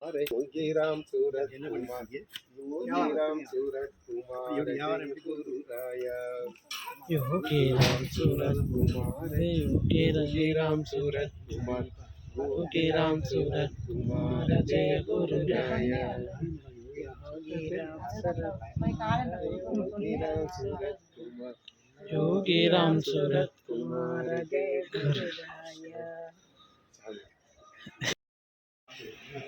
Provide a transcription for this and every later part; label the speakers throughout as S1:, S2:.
S1: योगी राम सूरत कुमार योगी राम सूरत कुमार गुरु राया योगी राम सूरत कुमार योगी राम सूरत कुमार योगी राम सूरत कुमार जय गुरु राया योगी राम सूरत कुमार योगी राम सूरत कुमार जय गुरु राया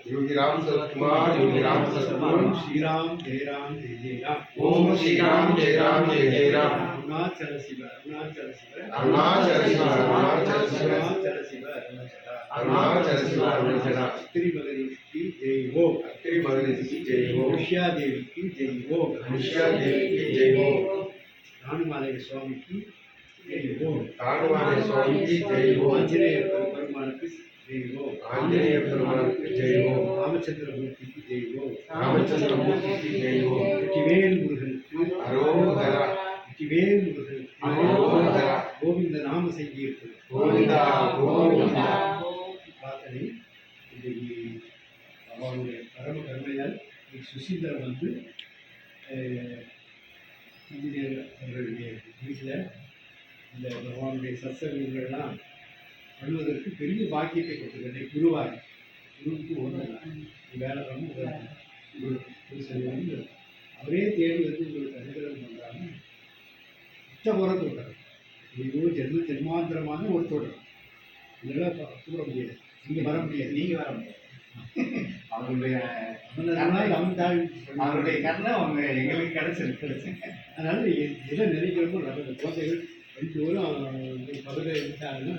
S1: योगी राम सूरत कुमार योगी राम सूरत कुमार श्री राम जय राम जय जय राम ओम श्री राम जय राम जय जय राम अरुणाचल शिव अरुणाचल शिव अरुणाचल शिव अरुणाचल शिव अरुणाचल शिव अरुणाचल शिव अरुणाचल अत्रि मगरी की जय हो अत्रि मगरी की जय हो उषा देवी की जय हो उषा देवी की जय हो रानुमालय स्वामी की जय हो रानुमालय स्वामी की जय हो आंजनेय परमात्मा की जय हो आंजनेय परमात्मा की जय हो रामचंद्र मूर्ति की जय हो रामचंद्र मूर्ति की जय हो वेल मुरुगन अरोहरा वेल मुरुगन अरोहरा गोविंद नाम संकीर्तन गोविंदा गोविंदा प्रार्थனை இன்னைக்கு அவருடைய பரம கருணையால் சுசீந்தர் வந்து இன்ஜினியர் அவர்களுடைய வீட்டில் இந்த பகவானுடைய சத்சங்கங்கள்லாம் பண்ணுவதற்கு பெரிய பாக்கியத்தை கொடுத்துருக்கேன். குருவாய் குருவுக்கு ஒன்று வேலை ரொம்ப வந்து அவரே தேடி வந்து உங்களுக்கு அனுகிரகம் பண்ணுறாங்க. உச்ச முறை சொல்கிறார் ஐயோ ஜென்ம ஜென்மாந்திரமான ஒரு சொல்கிறோம் இதெல்லாம் கூட முடியாது. நீங்கள் வர முடியாது நீங்கள் வர முடியாது அவருடைய அவருடைய கண்ணை அவங்க எங்களுக்கு கிடைச்சிருக்கு. அதனால் எதை நினைக்கிறப்போ நல்ல குழந்தைகள் ரெண்டு பேரும் பகுதியில் இருந்தாங்கன்னா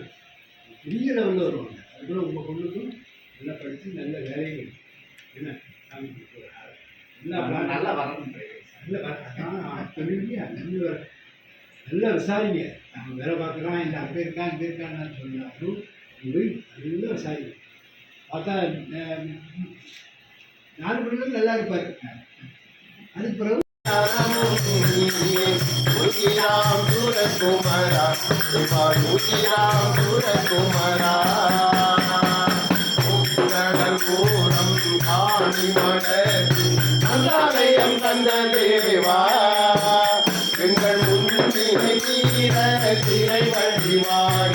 S1: பெரிய லெவலில் வருவாங்க. அதுக்குள்ள உங்கள் பொண்ணுக்கும் நல்லா படித்து நல்ல வேலைகள் என்ன சாமி நல்லா வரணும் நல்ல பெரிய நல்லா விசாரிங்க. நம்ம வேலை பார்க்குறோம் இந்த அங்கே இருக்கான் இங்கே இருக்கான்னு சொன்னாலும் போய் நல்லா விசாரிங்க. பார்த்தா 4 மணிலும் நல்லா இருப்பார். அதுக்கு பிறகு योगी राम सूरत कुमारा योगी राम सूरत कुमारा घोरम खानी मडति अंगालयम तंद देवा எங்கள் முன்னிலை தீர திரை வழிவாய்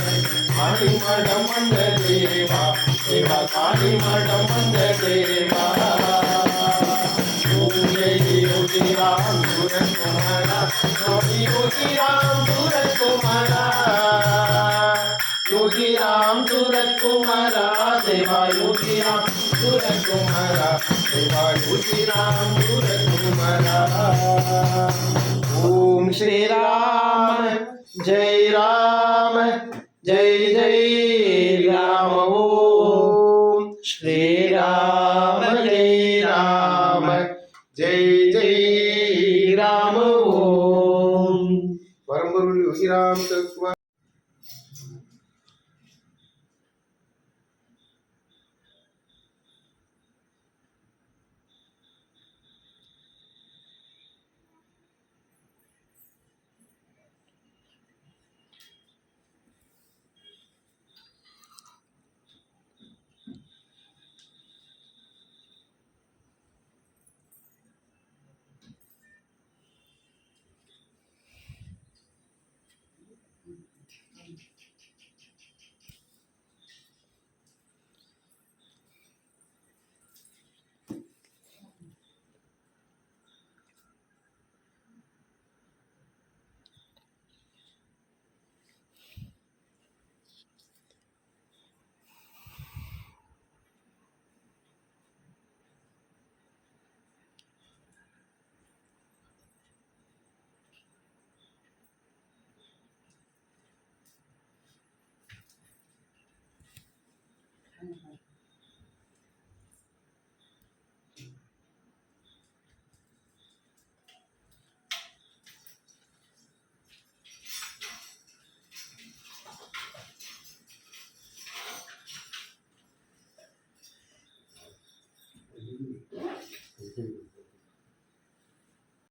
S1: காணிமடம் வந்த தேவா தேவா காணிமடம் வந்த தேவா योगी राम सूरत कुमारा योगी राम सूरत कुमारा योगी राम सूरत कुमारा देवा योगी राम सूरत कुमारा देवा योगी राम सूरत कुमारा ओम श्री राम जय जय राम ओम श्री राम जय जय राम ओम परमगुरु योगी राम